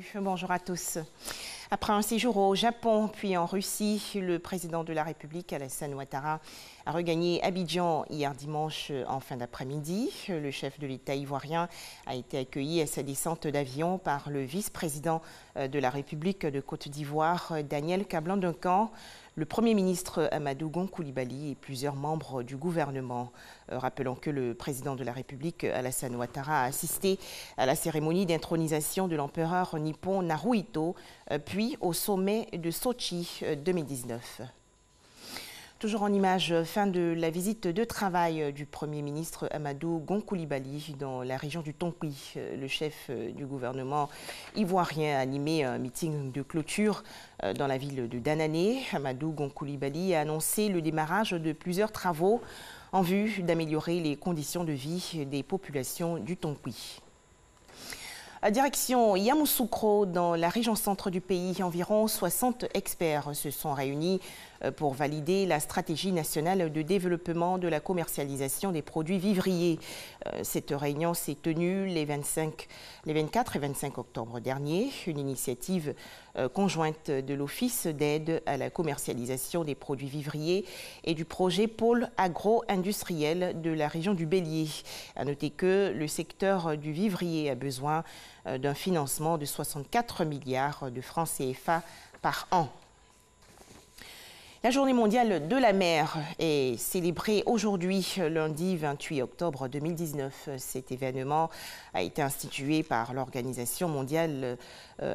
bienvenue. Bonjour à tous. Après un séjour au Japon puis en Russie, le président de la République, Alassane Ouattara, a regagné Abidjan hier dimanche en fin d'après-midi. Le chef de l'État ivoirien a été accueilli à sa descente d'avion par le vice-président de la République de Côte d'Ivoire, Daniel Kablan-Duncan, le Premier ministre Amadou Gon Coulibaly et plusieurs membres du gouvernement. Rappelons que le président de la République, Alassane Ouattara, a assisté à la cérémonie d'intronisation de l'empereur nippon Naruhito, puis au sommet de Sochi 2019. Toujours en images, fin de la visite de travail du Premier ministre Amadou Gon Coulibaly dans la région du Tonki. Le chef du gouvernement ivoirien a animé un meeting de clôture dans la ville de Danané. Amadou Gon Coulibaly a annoncé le démarrage de plusieurs travaux en vue d'améliorer les conditions de vie des populations du Tonki. Direction Yamoussoukro, dans la région centre du pays, environ 60 experts se sont réunis pour valider la stratégie nationale de développement de la commercialisation des produits vivriers. Cette réunion s'est tenue les 24 et 25 octobre dernier, une initiative conjointe de l'Office d'aide à la commercialisation des produits vivriers et du projet Pôle agro-industriel de la région du Bélier. À noter que le secteur du vivrier a besoin d'un financement de 64 milliards de francs CFA par an. La journée mondiale de la mer est célébrée aujourd'hui, lundi 28 octobre 2019. Cet événement a été institué par l'Organisation mondiale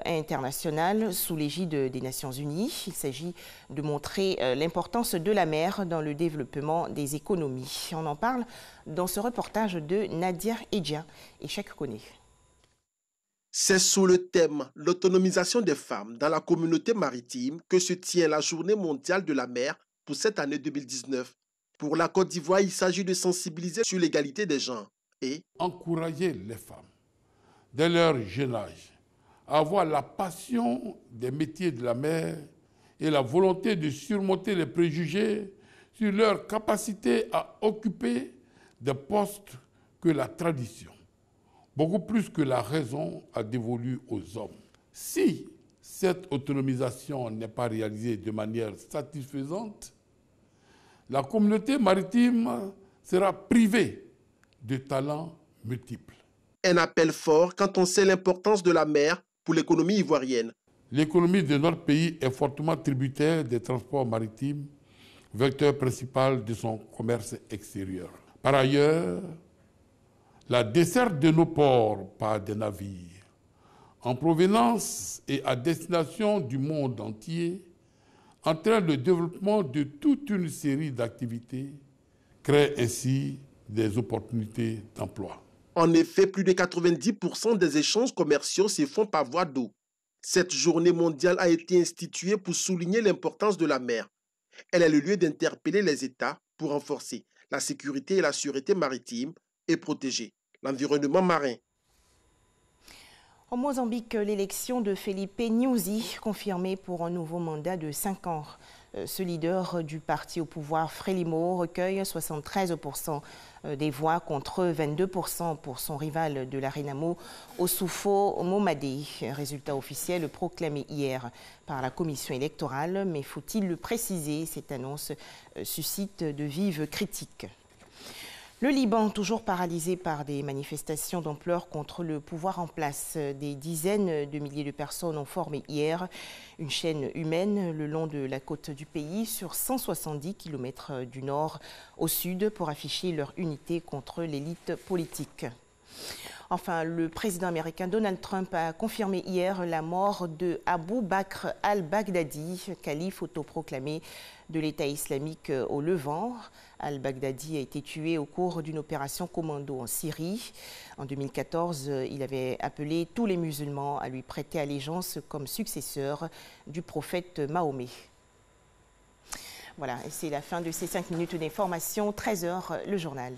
internationale sous l'égide des Nations Unies. Il s'agit de montrer l'importance de la mer dans le développement des économies. On en parle dans ce reportage de Nadia Edja et Cheikh Koné. C'est sous le thème « L'autonomisation des femmes dans la communauté maritime » que se tient la Journée mondiale de la mer pour cette année 2019. Pour la Côte d'Ivoire, il s'agit de sensibiliser sur l'égalité des genres et encourager les femmes, dès leur jeune âge, à avoir la passion des métiers de la mer et la volonté de surmonter les préjugés sur leur capacité à occuper des postes que la tradition, beaucoup plus que la raison, a dévolu aux hommes. Si cette autonomisation n'est pas réalisée de manière satisfaisante, la communauté maritime sera privée de talents multiples. Un appel fort quand on sait l'importance de la mer pour l'économie ivoirienne. L'économie de notre pays est fortement tributaire des transports maritimes, vecteur principal de son commerce extérieur. Par ailleurs, la desserte de nos ports par des navires en provenance et à destination du monde entier entraîne le développement de toute une série d'activités, crée ainsi des opportunités d'emploi. En effet, plus de 90% des échanges commerciaux se font par voie d'eau. Cette journée mondiale a été instituée pour souligner l'importance de la mer. Elle est le lieu d'interpeller les États pour renforcer la sécurité et la sûreté maritime et protéger l'environnement marin. Au Mozambique, l'élection de Felipe Nyusi, confirmée pour un nouveau mandat de 5 ans. Ce leader du parti au pouvoir Frelimo recueille 73% des voix contre 22% pour son rival de la Renamo, Oussoufo Momade. Résultat officiel proclamé hier par la commission électorale, mais faut-il le préciser, cette annonce suscite de vives critiques. Le Liban, toujours paralysé par des manifestations d'ampleur contre le pouvoir en place. Des dizaines de milliers de personnes ont formé hier une chaîne humaine le long de la côte du pays sur 170 km du nord au sud pour afficher leur unité contre l'élite politique. Enfin, le président américain Donald Trump a confirmé hier la mort de Abu Bakr al-Baghdadi, calife autoproclamé de l'État islamique au Levant. Al-Baghdadi a été tué au cours d'une opération commando en Syrie. En 2014, il avait appelé tous les musulmans à lui prêter allégeance comme successeur du prophète Mahomet. Voilà, et c'est la fin de ces 5 minutes d'information. 13h, le journal.